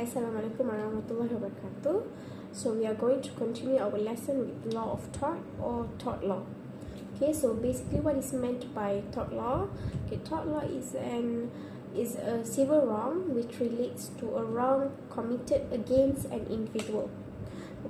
Hi, Assalamualaikum warahmatullahi wabarakatuh. So we are going to continue our lesson with law of tort or tort law. Okay, so basically what is meant by tort law? Okay, tort law is a civil wrong which relates to a wrong committed against an individual.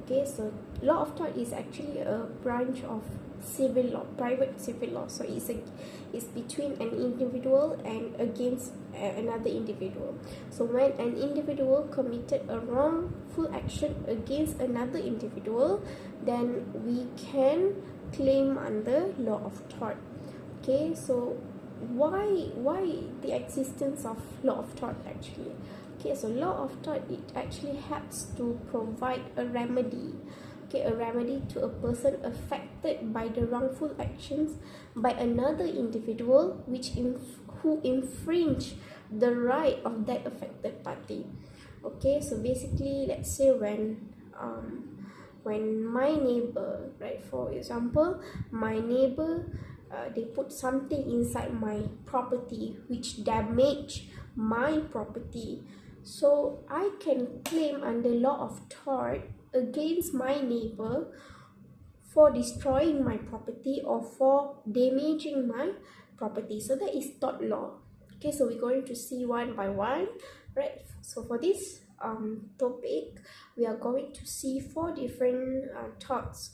Okay, so law of tort is actually a branch of civil law, private civil law. So it's between an individual and against another individual. So when an individual committed a wrongful action against another individual, then we can claim under law of tort. Okay, so why the existence of law of tort actually? Okay, so law of tort, it actually helps to provide a remedy. Okay, a remedy to a person affected by the wrongful actions by another individual who infringe the right of that affected party. Okay, so basically, let's say when my neighbor, right, for example, my neighbor, they put something inside my property which damage my property, so I can claim under law of tort against my neighbor for destroying my property or for damaging my property. So that is tort law. Okay, so we're going to see one by one, right? So for this topic, we are going to see 4 different torts.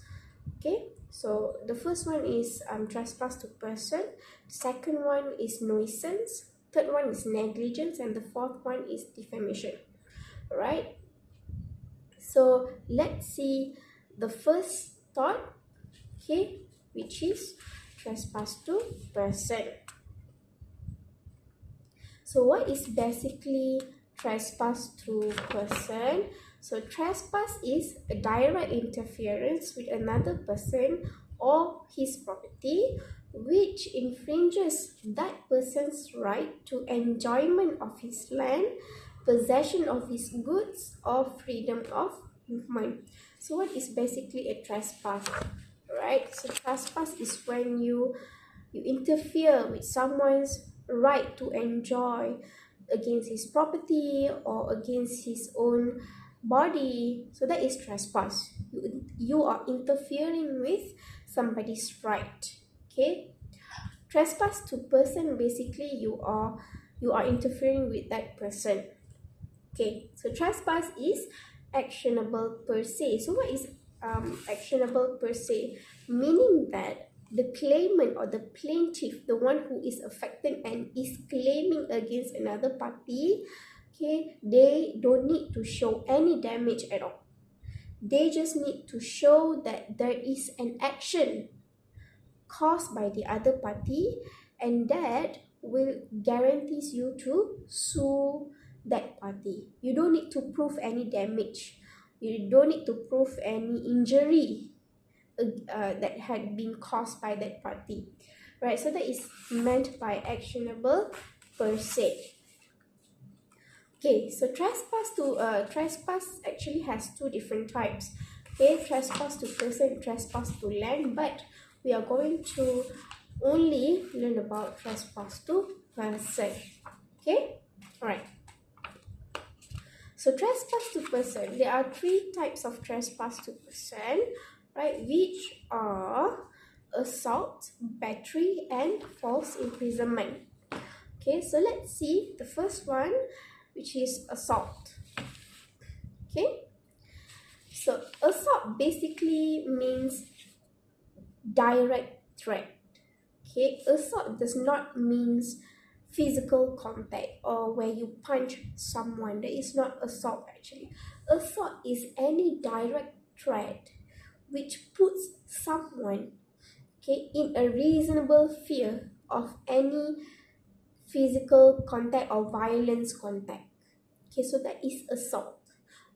Okay, so the first one is trespass to person, second one is nuisance, third one is negligence, and the fourth one is defamation. Alright, so let's see the first tort, okay, which is trespass to person. So what is basically trespass to person? So trespass is a direct interference with another person or his property which infringes that person's right to enjoyment of his land, possession of his goods, or freedom of movement. So what is basically a trespass? Right? So trespass is when you interfere with someone's right to enjoy against his property or against his own body. So that is trespass. You are interfering with somebody's right. Okay, trespass to person, basically you are interfering with that person. Okay, so trespass is actionable per se. So what is actionable per se? Meaning that the claimant or the plaintiff, the one who is affected and is claiming against another party, okay, they don't need to show any damage at all. They just need to show that there is an action caused by the other party, and that will guarantees you to sue that party. You don't need to prove any damage. You don't need to prove any injury that had been caused by that party, right? So that is meant by actionable per se. Okay, so trespass actually has 2 different types. Okay, trespass to person, trespass to land, but we are going to only learn about trespass to person. Okay, all right. So trespass to person, there are 3 types of trespass to person, right, which are assault, battery, and false imprisonment. Okay, so let's see the first one, which is assault. Okay, so assault basically means direct threat. Okay, assault does not means physical contact or where you punch someone. That is not assault actually. Assault is any direct threat which puts someone, okay, in a reasonable fear of any physical contact or violence contact. Okay, so that is assault,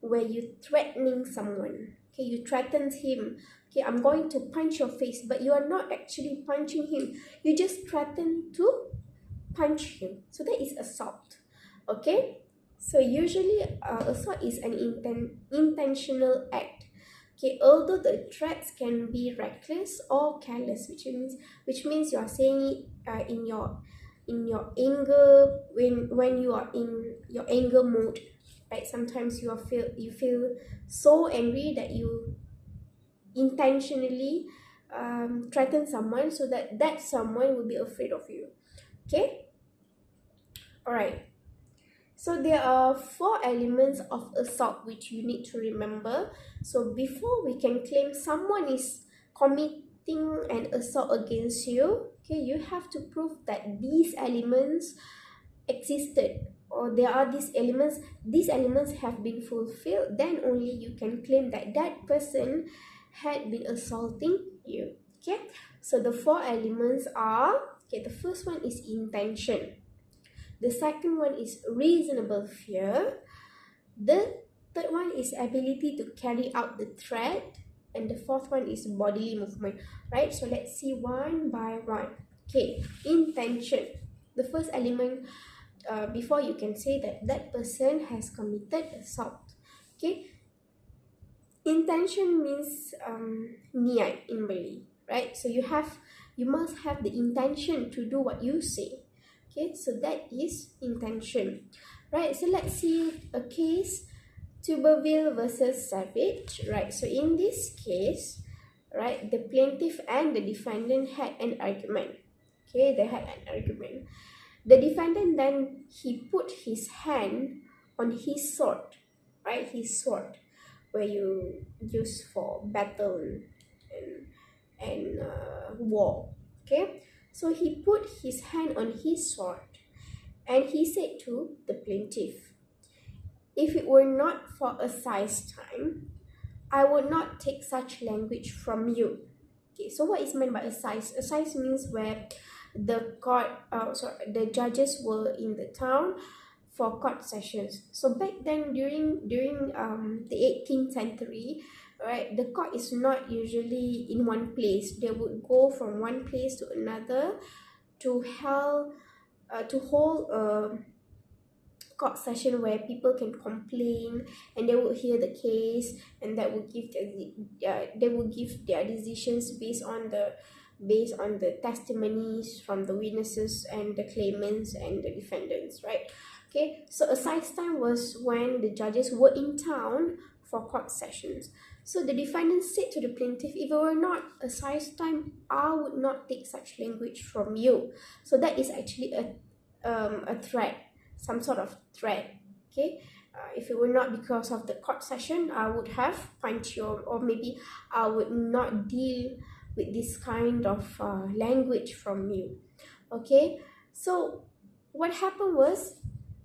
where you threatening someone. Okay, you threaten him. Okay, I'm going to punch your face, but you are not actually punching him. You just threaten to punch him. So that is assault. Okay, so usually assault is an intentional act. Okay, although the threats can be reckless or careless, which means you are saying it in your anger, when you are in your anger mode. right? Sometimes you feel so angry that you intentionally threaten someone so that that someone will be afraid of you. Okay, all right. So there are 4 elements of assault which you need to remember. So before we can claim someone is committing an assault against you, okay, you have to prove that these elements existed, or there are these elements have been fulfilled, then only you can claim that that person had been assaulting you. Okay, so the 4 elements are, okay, the first one is intention, the second one is reasonable fear, the third one is ability to carry out the threat, and the fourth one is bodily movement, right? So let's see one by one. Okay, intention, the first element, before you can say that that person has committed assault. Okay, intention means niat in Malay, right? So you must have the intention to do what you say. Okay, so that is intention, right? So let's see a case, Tuberville versus Savage, right? So in this case, right, the plaintiff and the defendant had an argument. Okay, they had an argument. The defendant then he put his hand on his sword, right? His sword, where you use for battle and war. Okay, so he put his hand on his sword, and he said to the plaintiff, "If it were not for assize time, I would not take such language from you." Okay, so what is meant by assize? Assize means where the judges were in the town for court sessions. So back then, during the 18th century, right, the court is not usually in one place. They would go from one place to another to hold a court session where people can complain, and they would hear the case, and that would give they will give their decisions based on the testimonies from the witnesses and the claimants and the defendants, right? Okay, so assize time was when the judges were in town for court sessions. So the defendant said to the plaintiff, "If it were not assize time, I would not take such language from you." So that is actually a threat, some sort of threat. Okay, if it were not because of the court session, I would have punched you, or maybe I would not deal with this kind of language from you. Okay, so what happened was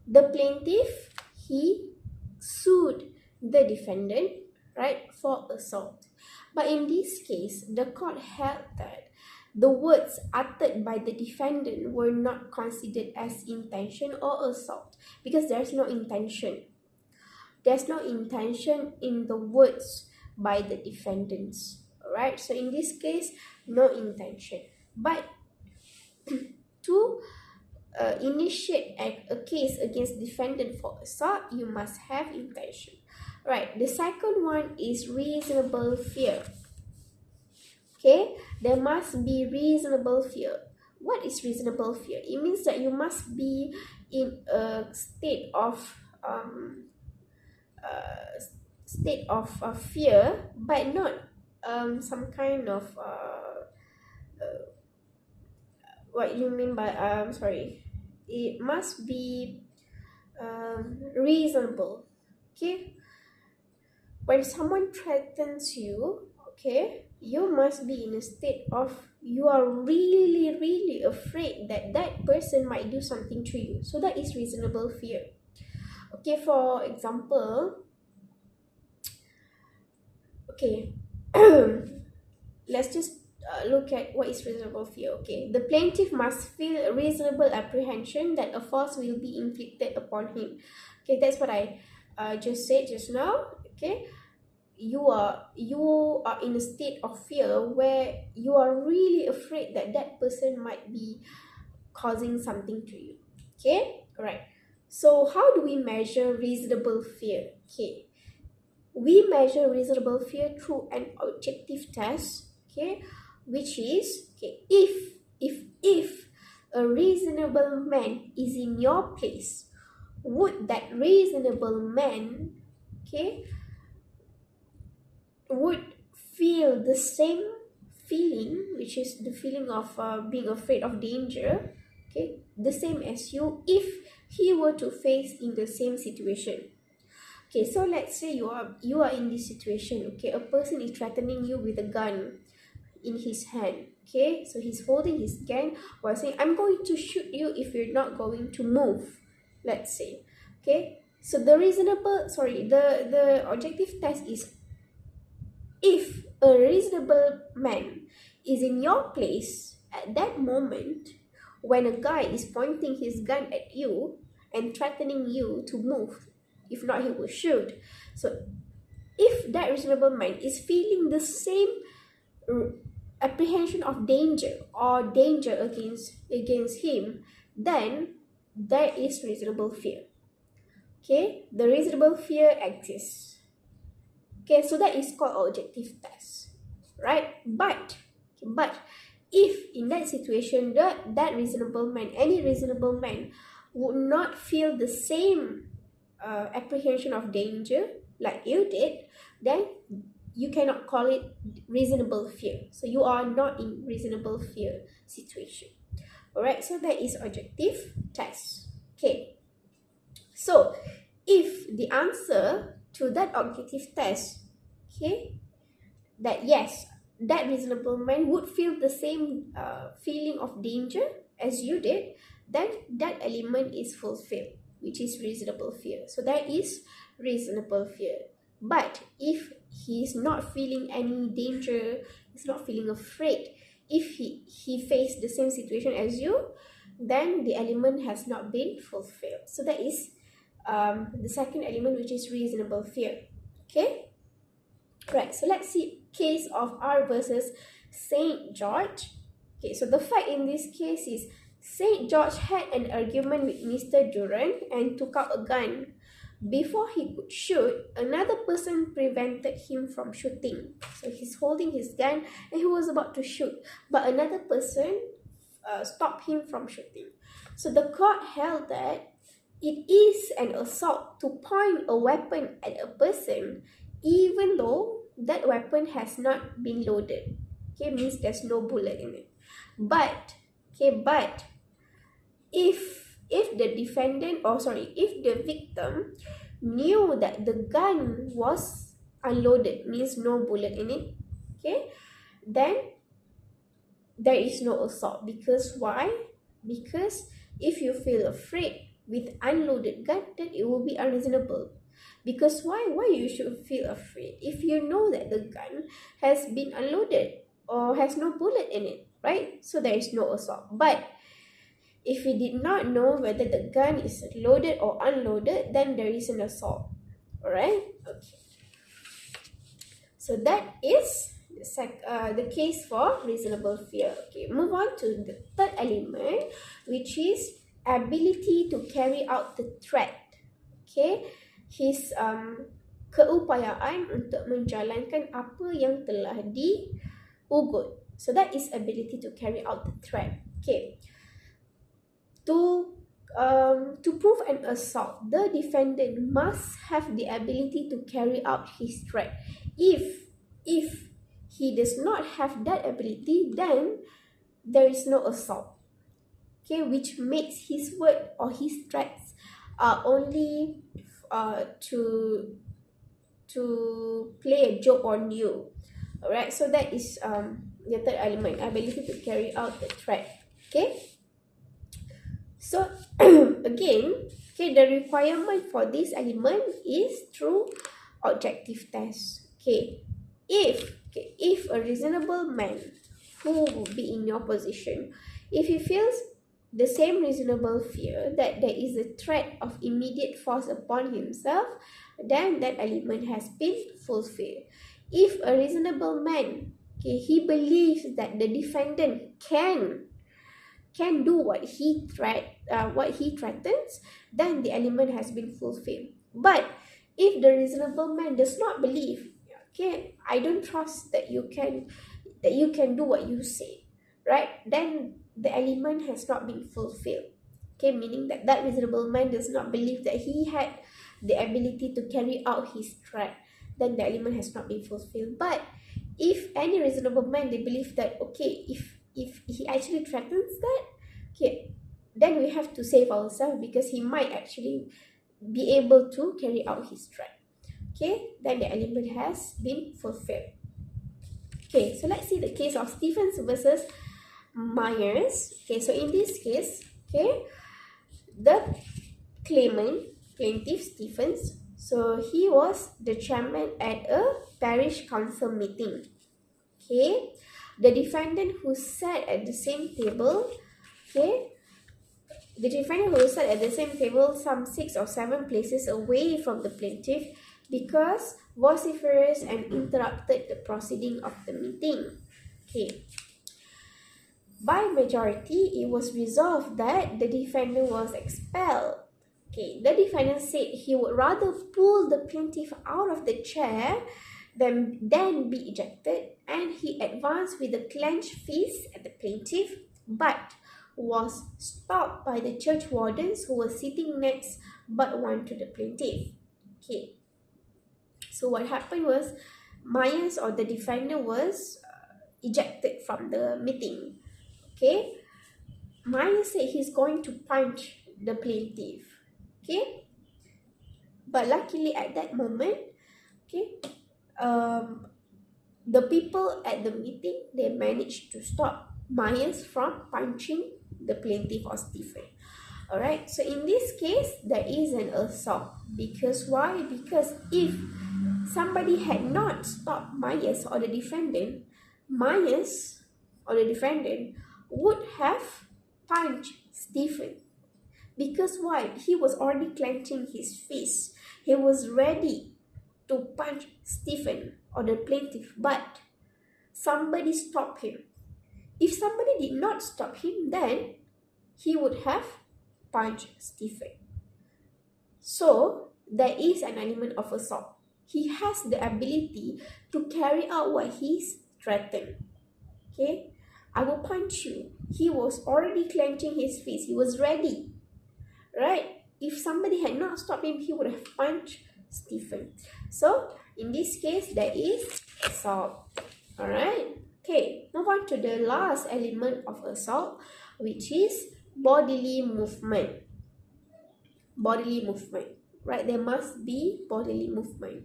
the plaintiff, he sued the defendant, right, for assault. But in this case, the court held that the words uttered by the defendant were not considered as intention or assault, because there's no intention. There's no intention in the words by the defendants. Alright, so in this case, no intention. But to initiate a case against defendant for assault, you must have intention. Right, the second one is reasonable fear. Okay, there must be reasonable fear. What is reasonable fear? It means that you must be in a state of fear, but not some kind of what you mean by sorry. It must be reasonable. Okay, when someone threatens you, okay, you must be in a state of you are really, really afraid that that person might do something to you. So that is reasonable fear. Okay, for example, okay, let's just look at what is reasonable fear. Okay, the plaintiff must feel reasonable apprehension that a force will be inflicted upon him. Okay, that's what I just said just now. Okay, you are in a state of fear where you are really afraid that that person might be causing something to you. Okay, all right. So how do we measure reasonable fear? Okay, we measure reasonable fear through an objective test. Okay, which is, okay, if a reasonable man is in your place, would that reasonable man, okay, would feel the same feeling, which is the feeling of being afraid of danger, okay, the same as you if he were to face in the same situation. Okay, so let's say you are in this situation. Okay, a person is threatening you with a gun in his hand. Okay, so he's holding his gun while saying, I'm going to shoot you if you're not going to move, let's say. Okay, so the objective test is, if a reasonable man is in your place at that moment when a guy is pointing his gun at you and threatening you to move, if not he will shoot. So if that reasonable man is feeling the same r- apprehension of danger or danger against him, then there is reasonable fear. Okay, the reasonable fear exists. Okay, so that is called objective test, right? But if in that situation that reasonable man, any reasonable man, would not feel the same apprehension of danger like you did, then you cannot call it reasonable fear. So you are not in reasonable fear situation. Alright, so that is objective test. Okay, so if the answer to that objective test, okay, that yes, that reasonable man would feel the same feeling of danger as you did, then that element is fulfilled, which is reasonable fear. So that is reasonable fear. But if he is not feeling any danger, he's not feeling afraid, if he faced the same situation as you, then the element has not been fulfilled. So that is the second element, which is reasonable fear. Okay, right, so let's see case of R versus Saint George. Okay, so the fact in this case is Saint George had an argument with Mr. Durant and took out a gun. Before he could shoot, another person prevented him from shooting. So he's holding his gun and he was about to shoot, but another person stopped him from shooting. So the court held that it is an assault to point a weapon at a person even though that weapon has not been loaded. Okay, means there's no bullet in it. But if the defendant, or sorry, if the victim knew that the gun was unloaded, means no bullet in it, okay, then there is no assault. Because why? Because if you feel afraid with unloaded gun, then it will be unreasonable. Because why you should feel afraid if you know that the gun has been unloaded or has no bullet in it, right? So there is no assault. But if you did not know whether the gun is loaded or unloaded, then there is an assault. Alright? Okay. So that is the case for reasonable fear. Okay, move on to the third element, which is ability to carry out the threat. Okay, his keupayaan untuk menjalankan apa yang telah diugut. So that is ability to carry out the threat. Okay, to prove an assault, the defendant must have the ability to carry out his threat. If he does not have that ability, then there is no assault. Okay, which makes his word or his threats only to play a joke on you. Alright, so that is the third element, ability to carry out the threat. Okay, so again, okay, the requirement for this element is through objective test. Okay, if a reasonable man who would be in your position, if he feels the same reasonable fear that there is a threat of immediate force upon himself, then that element has been fulfilled. If a reasonable man, okay, he believes that the defendant can do what he threatens, then the element has been fulfilled. But if the reasonable man does not believe, okay, I don't trust that you can do what you say, right, then the element has not been fulfilled. Okay, meaning that that reasonable man does not believe that he had the ability to carry out his threat, then the element has not been fulfilled. But if any reasonable man, they believe that, okay, if he actually threatens that, okay, then we have to save ourselves because he might actually be able to carry out his threat. Okay, then the element has been fulfilled. Okay, so let's see the case of Stephens versus Myers. Okay, so in this case, okay, the plaintiff Stephens, so he was the chairman at a parish council meeting. Okay, the defendant who sat at the same table, okay, the defendant who sat at the same table some 6 or 7 places away from the plaintiff because vociferous and interrupted the proceeding of the meeting. Okay. By majority, it was resolved that the defendant was expelled. Okay, the defendant said he would rather pull the plaintiff out of the chair than be ejected, and he advanced with a clenched fist at the plaintiff, but was stopped by the church wardens who were sitting next but one to the plaintiff. Okay, so what happened was Myers, or the defendant, was ejected from the meeting. Okay, Myers said he's going to punch the plaintiff. Okay, but luckily at that moment, okay, the people at the meeting, they managed to stop Myers from punching the plaintiff or Stephen. Alright, so in this case, there is an assault. Because why? Because if somebody had not stopped Myers or the defendant, Myers or the defendant would have punched Stephen. Because why? He was already clenching his fist. He was ready to punch Stephen or the plaintiff, but somebody stopped him. If somebody did not stop him, then he would have punched Stephen. So there is an element of assault. He has the ability to carry out what he's threatened. Okay, I will punch you. He was already clenching his fist. He was ready. Right? If somebody had not stopped him, he would have punched Stephen. So in this case, there is assault. Alright? Okay, move on to the last element of assault, which is bodily movement. Bodily movement. Right? There must be bodily movement.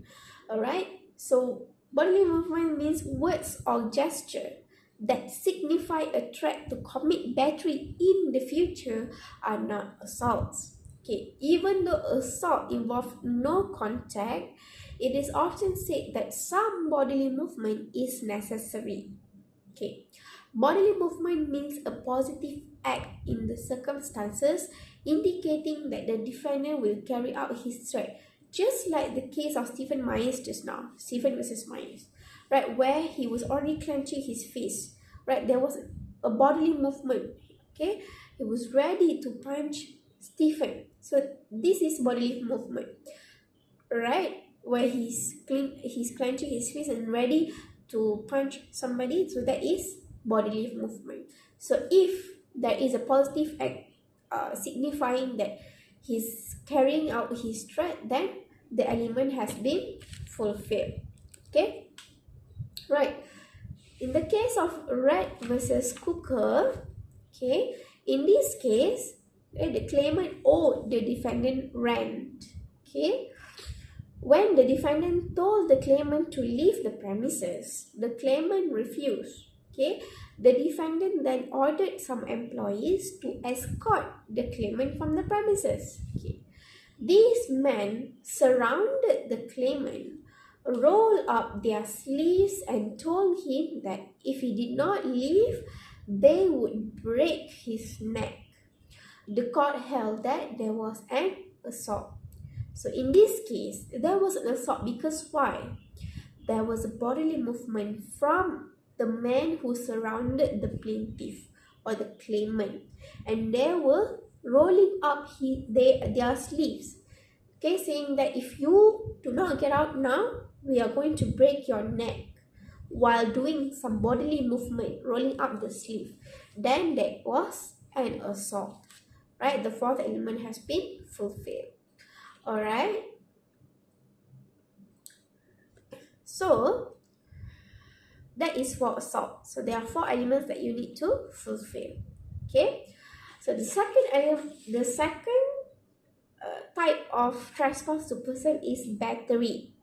Alright? So bodily movement means words or gesture that signify a threat to commit battery in the future are not assaults. Okay, even though assault involves no contact, it is often said that some bodily movement is necessary. Okay, bodily movement means a positive act in the circumstances, indicating that the defendant will carry out his threat, just like the case of Stephen Myers just now, Stephen versus Myers. Right, where he was already clenching his fist, right, there was a bodily movement. Okay, he was ready to punch Stephen. So this is bodily movement, right, where he's clenching his fist and ready to punch somebody. So that is bodily movement. So if there is a positive act signifying that he's carrying out his threat, then the element has been fulfilled. Okay. Right, in the case of Red versus Cooker, okay, in this case, the claimant owed the defendant rent. Okay, when the defendant told the claimant to leave the premises, the claimant refused. Okay, the defendant then ordered some employees to escort the claimant from the premises. Okay, these men surrounded the claimant, rolled up their sleeves and told him that if he did not leave, they would break his neck. The court held that there was an assault. So in this case, there was an assault because why? There was a bodily movement from the men who surrounded the plaintiff or the claimant, and they were rolling up their sleeves. Okay, saying that if you do not get out now, we are going to break your neck, while doing some bodily movement, rolling up the sleeve. Then that was an assault. right? The fourth element has been fulfilled. All right. So that is for assault. So there are 4 elements that you need to fulfill. Okay. So the second type of trespass to person is battery.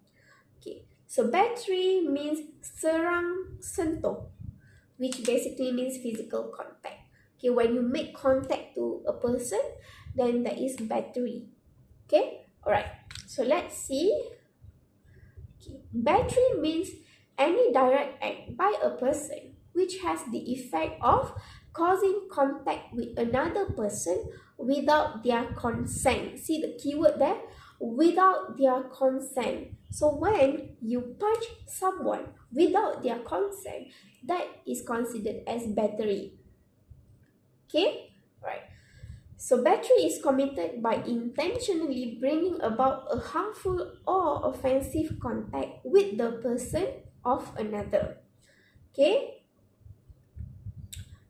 Okay. So battery means serang sentuh, which basically means physical contact. Okay, when you make contact to a person, then that is battery. Okay, all right. So let's see. Okay. Battery means any direct act by a person which has the effect of causing contact with another person without their consent. See the keyword there? Without their consent. So when you punch someone without their consent, that is considered as battery. Okay? Right. So battery is committed by intentionally bringing about a harmful or offensive contact with the person of another. Okay?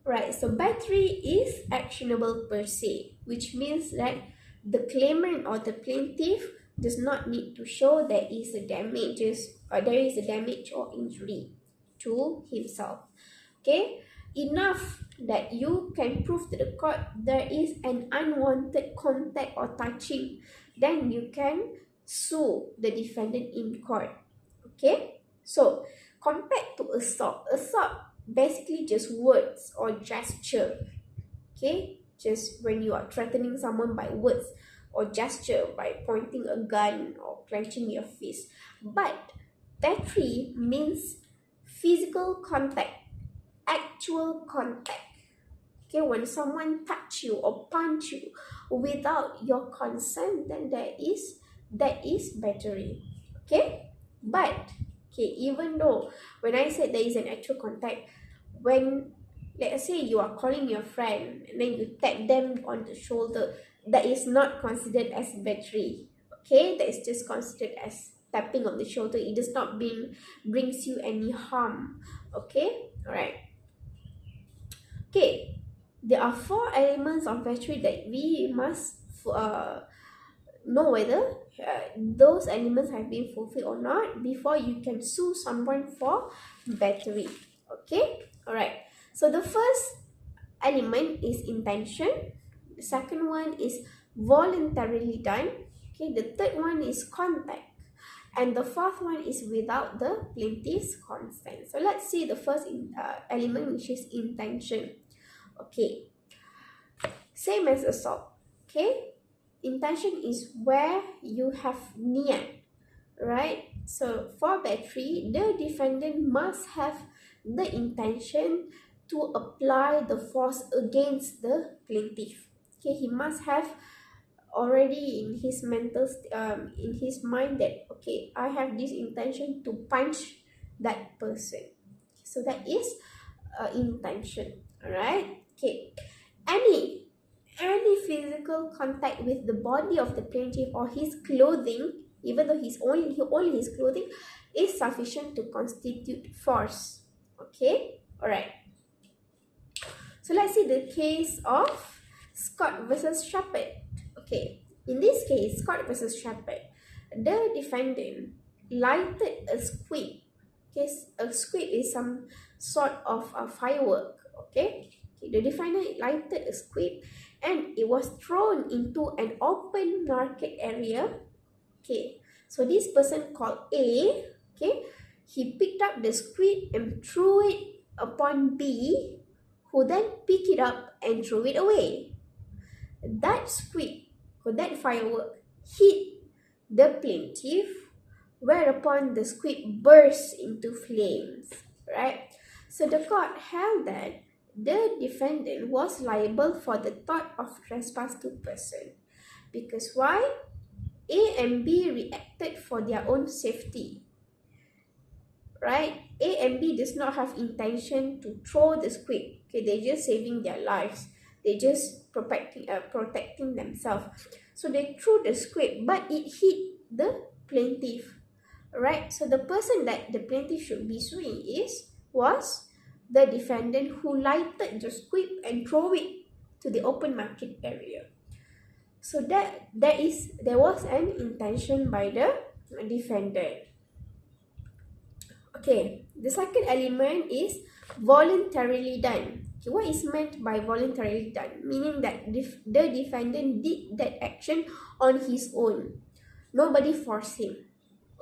Right, so battery is actionable per se, which means that the claimant or the plaintiff does not need to show there is a damage or injury to himself. Okay? Enough that you can prove to the court there is an unwanted contact or touching, then you can sue the defendant in court. Okay, so compared to assault basically just words or gesture. Okay, just when you are threatening someone by words or gesture, by pointing a gun or clenching your fist. But battery means physical contact, actual contact. Okay, when someone touch you or punch you without your consent, then that is battery. Okay, but okay, even though when I said there is an actual contact, when let's say you are calling your friend and then you tap them on the shoulder, that is not considered as battery. Okay, that is just considered as tapping on the shoulder. It does not brings you any harm. Okay, all right. Okay, there are 4 elements of battery that we must know whether those elements have been fulfilled or not before you can sue someone for battery. Okay, all right. So the first element is intention. The second one is voluntarily done. Okay, the third one is contact. And the fourth one is without the plaintiff's consent. So let's see the first element, which is intention. Okay, same as assault. Okay, intention is where you have niat, right? So for battery, the defendant must have the intention to apply the force against the plaintiff. Okay, he must have already in his in his mind that okay, I have this intention to punch that person. So that is intention. All right. Okay, any physical contact with the body of the plaintiff or his clothing, even though only his clothing, is sufficient to constitute force. Okay, all right. So let's see the case of Scott versus Shepherd. Okay, in this case, Scott versus Shepherd, the defendant lighted a squib. Okay, a squib is some sort of a firework. Okay, the defendant lighted a squib and it was thrown into an open market area. Okay, so this person called A, okay, he picked up the squib and threw it upon B, who then picked it up and threw it away. That squib or that firework hit the plaintiff, whereupon the squib burst into flames, right? So the court held that the defendant was liable for the tort of trespass to person. Because why? A and B reacted for their own safety, right? A and B does not have intention to throw the squib. Okay, they're just saving their lives. They're just protecting themselves. So they threw the squib, but it hit the plaintiff, right? So the person that the plaintiff should be suing was the defendant who lighted the squib and threw it to the open market area. So there was an intention by the defendant. Okay, the second element is voluntarily done. Okay, what is meant by voluntarily done? Meaning that the defendant did that action on his own. Nobody forced him.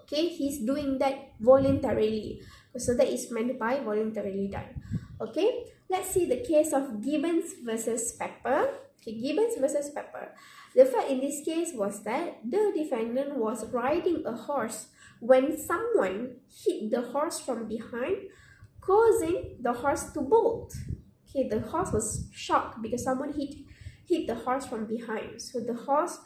Okay, he's doing that voluntarily. So that is meant by voluntarily done. Okay, let's see the case of Gibbons versus Pepper. Okay, Gibbons versus Pepper. The fact in this case was that the defendant was riding a horse when someone hit the horse from behind, causing the horse to bolt. Okay, the horse was shocked because someone hit the horse from behind. So the horse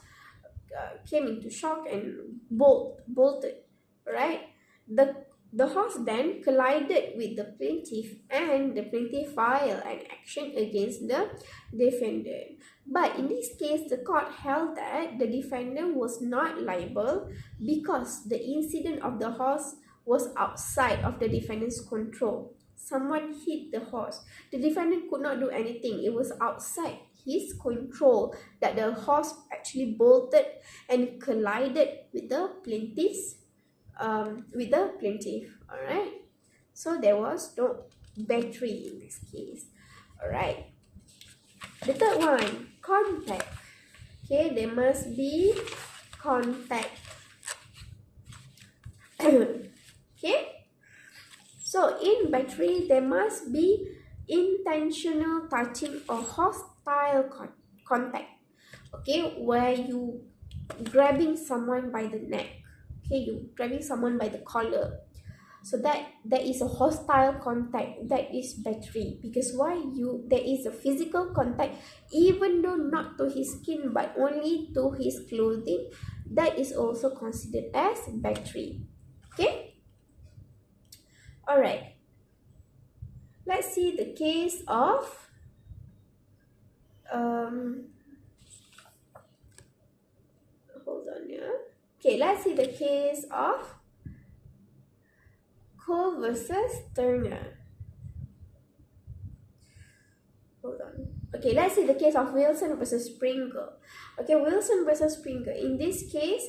came into shock and bolted. Right? The horse then collided with the plaintiff, and the plaintiff filed an action against the defendant. But in this case, the court held that the defendant was not liable because the incident of the horse was outside of the defendant's control. Someone hit the horse. The defendant could not do anything. It was outside his control that the horse actually bolted and collided with the plaintiff. All right, so there was no battery in this case. All right, the third one, contact. Okay, there must be contact. Okay, so in battery there must be intentional touching or hostile contact. Okay, where you grabbing someone by the neck. Okay, you grabbing someone by the collar. So that is a hostile contact. That is battery. Because why? There is a physical contact, even though not to his skin but only to his clothing. That is also considered as battery. Okay. All right. Let's see the case of hold on, yeah. Okay, let's see the case of Cole versus Turner. Hold on. Okay, let's see the case of Wilson versus Springer. Okay, Wilson versus Springer. In this case,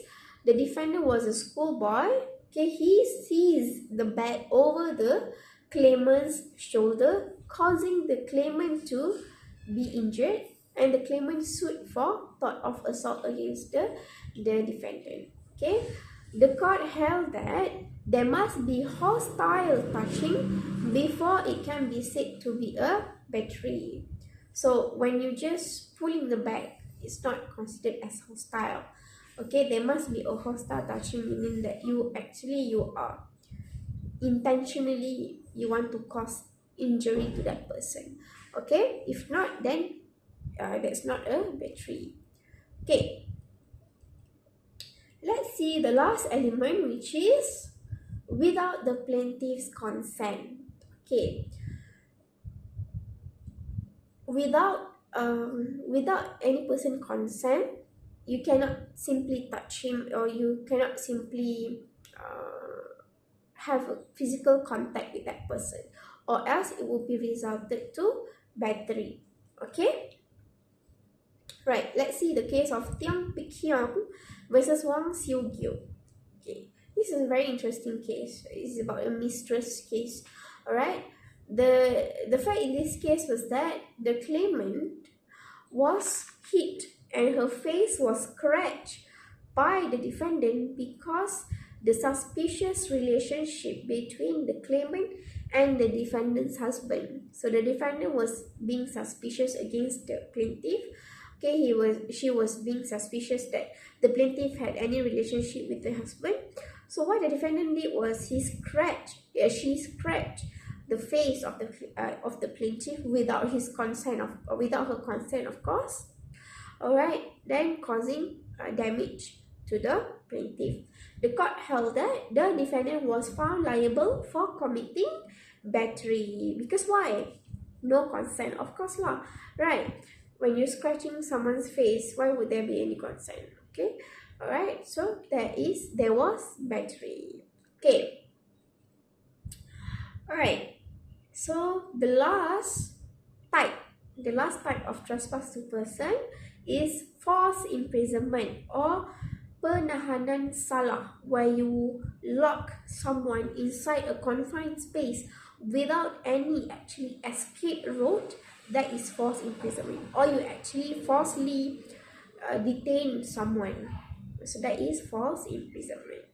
the defendant was a schoolboy. Okay, he seized the bag over the claimant's shoulder, causing the claimant to be injured, and the claimant sued for thought of assault against the defendant. Okay, the court held that there must be hostile touching before it can be said to be a battery. So when you just pulling the bag, it's not considered as hostile. Okay, there must be a hostile touching, meaning that you are intentionally you want to cause injury to that person. Okay, if not, then that's not a battery. Okay, let's see the last element, which is without the plaintiff's consent. Okay, without any person consent, you cannot simply touch him, or you cannot simply have a physical contact with that person, or else it will be resulted to battery. Okay, right, let's see the case of Tiong Pik Hiong versus Wang Xiu Gyu. Okay, this is a very interesting case. It's about a mistress case. All right, the fact in this case was that the claimant was hit and her face was scratched by the defendant because the suspicious relationship between the claimant and the defendant's husband. So the defendant was being suspicious against the plaintiff. Okay, she was being suspicious that the plaintiff had any relationship with the husband. So what the defendant did was she scratched the face of the plaintiff without her consent, of course. All right, then causing damage to the plaintiff. The court held that the defendant was found liable for committing battery. Because why? No consent, of course lah. Right? When you're scratching someone's face, why would there be any consent? Okay. All right. So there was battery. Okay. All right. So the last type the last type of trespass to person is forced imprisonment or penahanan salah, where you lock someone inside a confined space without any actually escape route. That is forced imprisonment, or you actually forcefully detain someone. So that is forced imprisonment.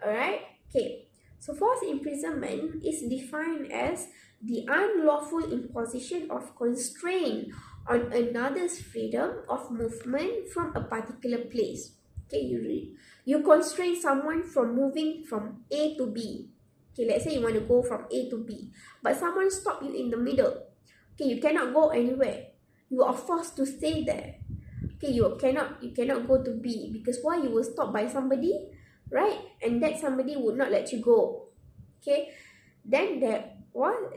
Alright, okay. So forced imprisonment is defined as the unlawful imposition of constraint on another's freedom of movement from a particular place. Okay, you constrain someone from moving from A to B. Okay, let's say you want to go from A to B, but someone stop you in the middle. Okay, you cannot go anywhere. You are forced to stay there. Okay, you cannot go to B because why? You were stopped by somebody, right? And that somebody would not let you go. Okay, then there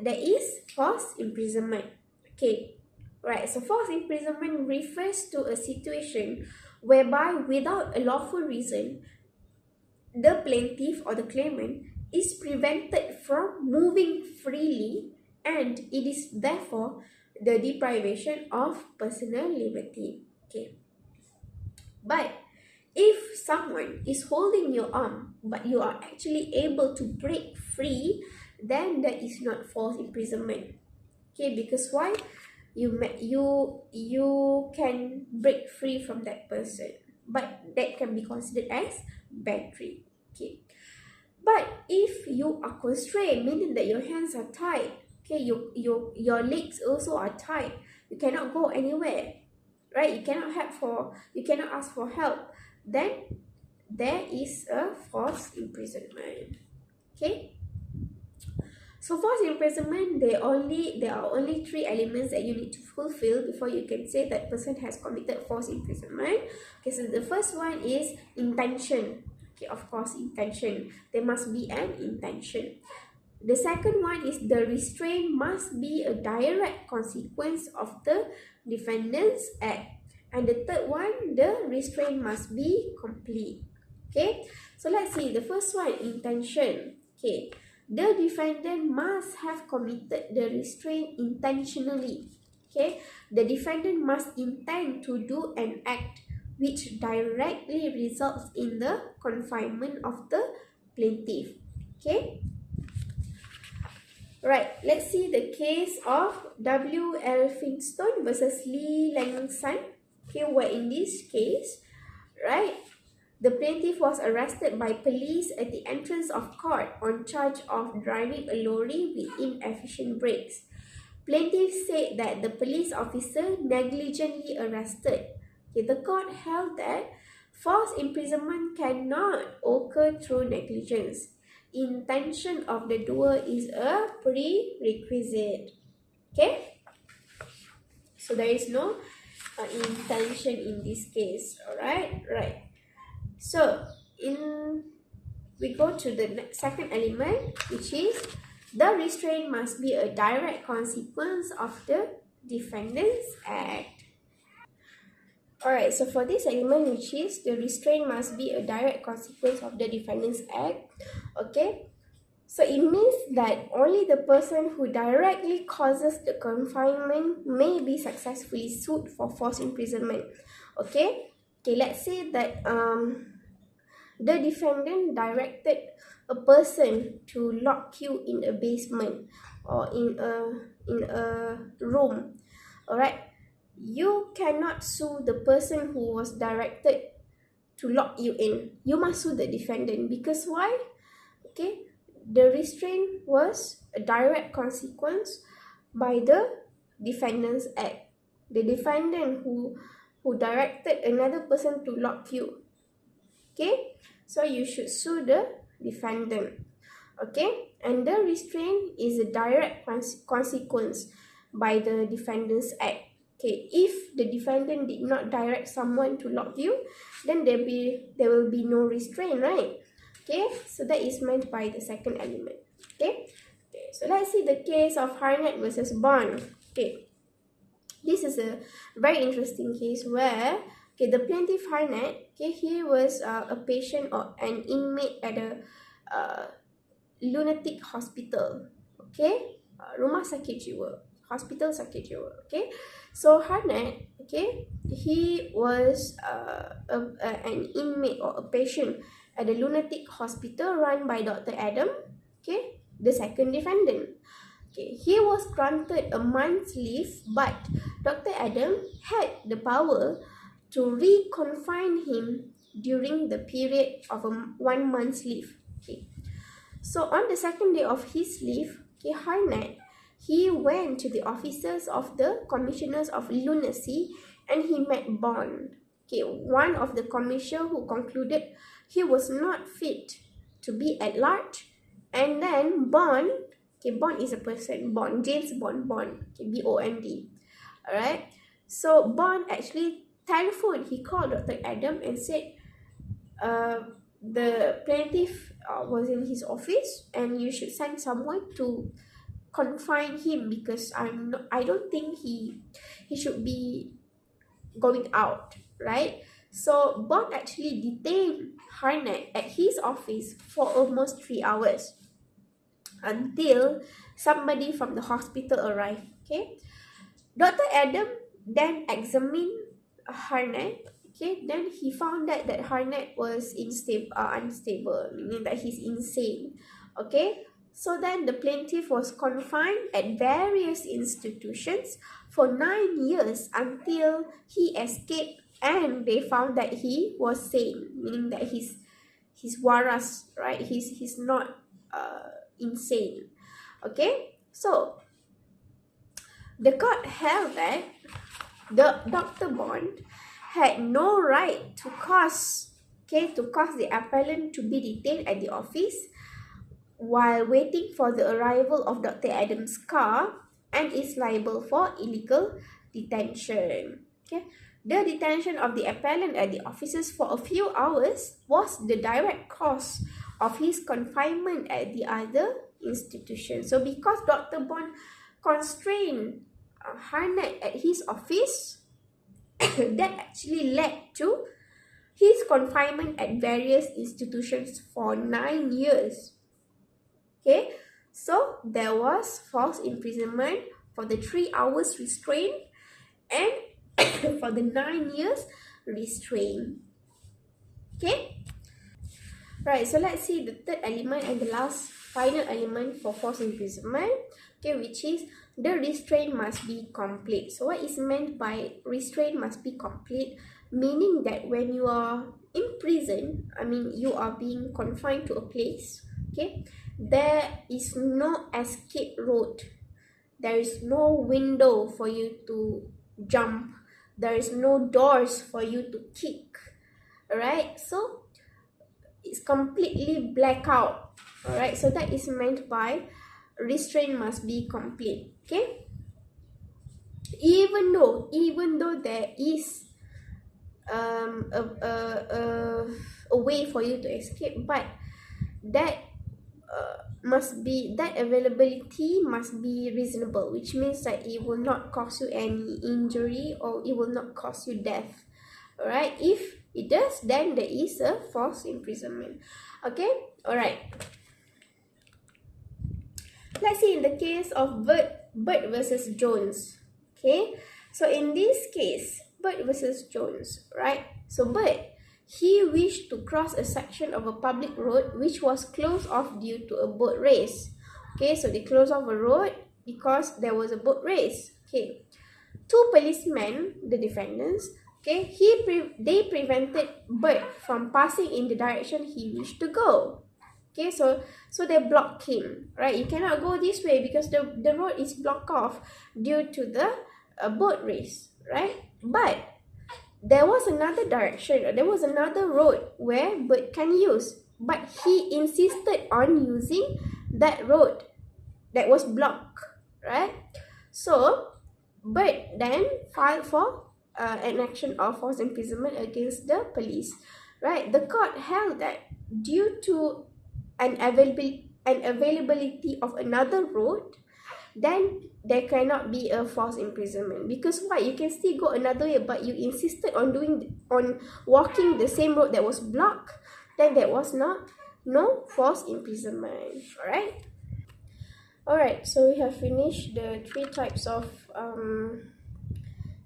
is forced imprisonment. Okay, right. So forced imprisonment refers to a situation whereby without a lawful reason, the plaintiff or the claimant is prevented from moving freely, and it is therefore the deprivation of personal liberty. Okay, but if someone is holding your arm but you are actually able to break free, then that is not forced imprisonment. Okay, because why? You can break free from that person, but that can be considered as battery. Okay, but if you are constrained, meaning that your hands are tied, okay, your legs also are tied, you cannot go anywhere, right? You cannot ask for help, then there is a forced imprisonment. Okay, so forced imprisonment, there are only 3 elements that you need to fulfill before you can say that person has committed forced imprisonment. Okay, so the first one is intention. Okay, of course, intention. There must be an intention. The second one is the restraint must be a direct consequence of the defendant's act. And the third one, the restraint must be complete. Okay, so let's see the first one, intention. Okay, the defendant must have committed the restraint intentionally. Okay, the defendant must intend to do an act which directly results in the confinement of the plaintiff. Okay, right, let's see the case of W. Elphinstone versus Lee Lang San. Okay, where in this case, right, the plaintiff was arrested by police at the entrance of court on charge of driving a lorry with inefficient brakes. Plaintiff said that the police officer negligently arrested. Okay, the court held that forced imprisonment cannot occur through negligence. Intention of the doer is a prerequisite. Okay, so there is no intention in this case. All right, right. So we go to the second element, which is the restraint must be a direct consequence of the defendant's act. Alright, so for this element, which is the restraint must be a direct consequence of the defendant's act, okay, so it means that only the person who directly causes the confinement may be successfully sued for forced imprisonment. Okay, let's say that the defendant directed a person to lock you in a basement or in a room. Alright, you cannot sue the person who was directed to lock you in. You must sue the defendant, because why? Okay, the restraint was a direct consequence by the defendant's act. The defendant who directed another person to lock you. Okay, so you should sue the defendant. Okay, and the restraint is a direct consequence by the defendant's act. Okay, if the defendant did not direct someone to lock you, then there will be no restraint, right? Okay, so that is meant by the second element. Okay, so let's see the case of Harnett versus Bond. Okay, this is a very interesting case where the plaintiff Harnett, he was a patient or an inmate at a lunatic hospital. Okay, rumah sakit jiwa hospital sakit jiwa. Okay, so Harnett, okay, he was an inmate or a patient at the lunatic hospital run by Dr. Adam, okay, the second defendant. Okay, he was granted a month's leave, but Dr. Adam had the power to reconfine him during the period of 1 month's leave. Okay, so on the second day of his leave, okay, Harnett, he went to the offices of the commissioners of lunacy and he met Bond. Okay, one of the commissioner who concluded he was not fit to be at large, and then Bond, okay, Bond is a person, Bond, James Bond, okay, B-O-N-D. Alright, so Bond actually telephoned, he called Dr. Adam and said, the plaintiff was in his office and you should send someone to confine him because I don't think he should be going out, right? So Bond actually detained Harnett at his office for almost 3 hours until somebody from the hospital arrived. Okay, Dr. Adam then examined Harnett. Okay, then he found that Harnett was unstable, meaning that he's insane. Okay, so then the plaintiff was confined at various institutions for 9 years until he escaped and they found that he was sane, meaning that he's waras, right? He's not insane. Okay, so the court held that Dr. Bond had no right to cause the appellant to be detained at the office while waiting for the arrival of Dr. Adams' car and is liable for illegal detention. Okay, the detention of the appellant at the offices for a few hours was the direct cause of his confinement at the other institution. So because Dr. Bond constrained Harnett at his office, that actually led to his confinement at various institutions for 9 years. Okay, so there was false imprisonment for the 3 hours restraint and for the 9 years restraint. Okay, right, so let's see the third element and the last final element for false imprisonment, okay, which is the restraint must be complete. So what is meant by restraint must be complete? Meaning that when you are in prison, you are being confined to a place, okay, there is no escape road, there is no window for you to jump, there is no doors for you to kick. Alright, so it's completely blackout. Alright, so that is meant by restraint must be complete. Okay, even though there is a way for you to escape, but that availability must be reasonable, which means that it will not cause you any injury or it will not cause you death. Alright, if it does, then there is a false imprisonment. Okay, alright, let's see in the case of Bird versus Jones. Okay, so in this case, Bird versus Jones, right? So Bird, he wished to cross a section of a public road which was closed off due to a boat race. Okay, so they closed off a road because there was a boat race. Okay, 2 policemen, the defendants, okay, they prevented Bird from passing in the direction he wished to go. Okay, so they blocked him, right? You cannot go this way because the road is blocked off due to the boat race, right? But there was another direction, there was another road where Bird can use, but he insisted on using that road that was blocked, right? So Bird then filed for an action of false imprisonment against the police, right? The court held that due to an availability of another road, then there cannot be a false imprisonment. Because why? You can still go another way, but you insisted on walking the same road that was blocked, then there was no false imprisonment. Alright. Alright, so we have finished the 3 types of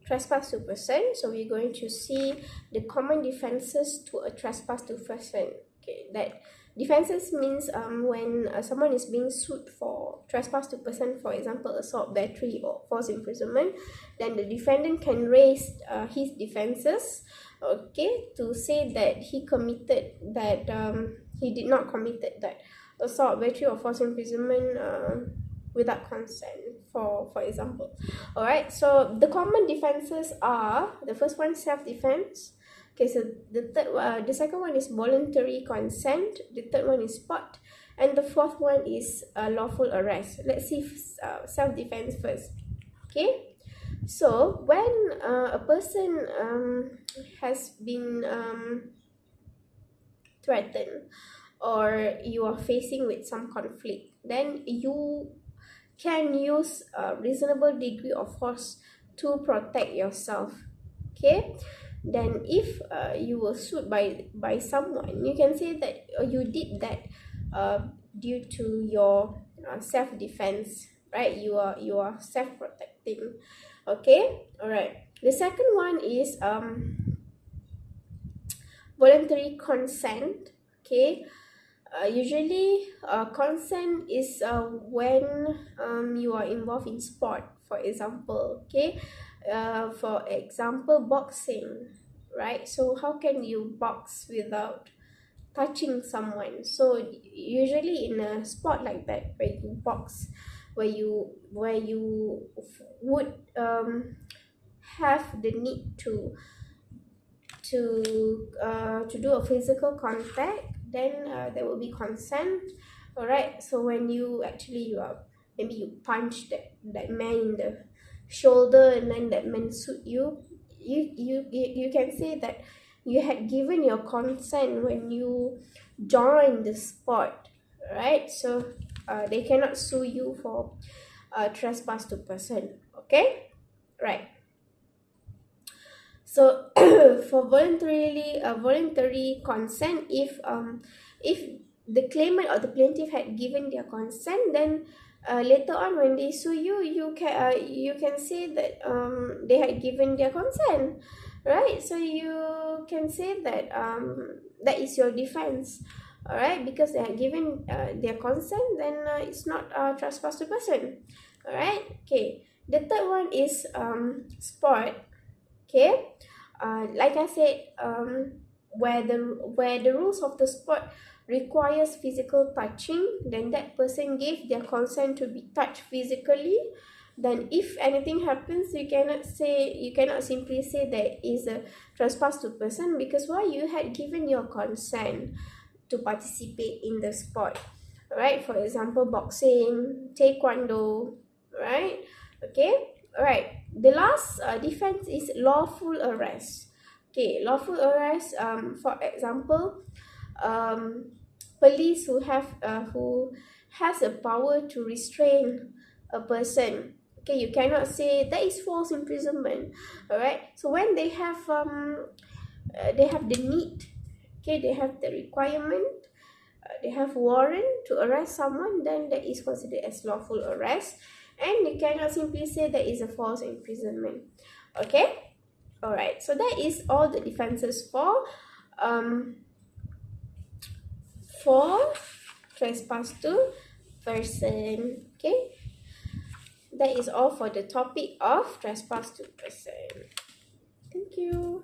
trespass to person. So we're going to see the common defenses to a trespass to person. Okay, that defenses means when someone is being sued for trespass to person, for example, assault, battery, or false imprisonment, then the defendant can raise his defenses, okay, to say that he committed that he did not committed that assault, battery, or false imprisonment without consent, for example. All right, so the common defenses are, the first one, self-defense. Okay, so the second one is voluntary consent, the third one is spot, and the fourth one is lawful arrest. Let's see self-defense first. Okay, so when a person has been threatened, or you are facing with some conflict, then you can use a reasonable degree of force to protect yourself. Okay, then if you were sued by someone, you can say that you did that due to your self-defense, right? You are self-protecting. Okay, all right. The second one is voluntary consent. Okay, usually consent is when you are involved in sport, for example. Okay, for example, boxing, right? So how can you box without touching someone? So usually in a sport like that, where you box, where you would have the need to do a physical contact, then there will be consent. All right, so when you maybe you punch that man in the shoulder, and then that man shoot you, you can say that you had given your consent when you joined the sport, right? So they cannot sue you for trespass to person. Okay, right. So for voluntary consent, if the claimant or the plaintiff had given their consent, then later on when they sue you, you can say that they had given their consent, right? So you can say that that is your defense. All right, because they had given their consent, then it's not a trespass to person. All right, okay. The third one is sport. Okay, like I said, where the rules of the sport requires physical touching, then that person gave their consent to be touched physically. Then if anything happens, you cannot simply say that is a trespass to person, because why? You had given your consent to participate in the sport, right? For example, boxing, taekwondo, right? Okay, all right. The last defense is lawful arrest. Okay, lawful arrest. For example, police who has a power to restrain a person. Okay, you cannot say that is false imprisonment. All right. So when they have the need, okay, they have the requirement, they have warrant to arrest someone, then that is considered as lawful arrest, and you cannot simply say that is a false imprisonment. Okay, all right. So that is all the defenses for trespass to person. Okay, that is all for the topic of trespass to person. Thank you.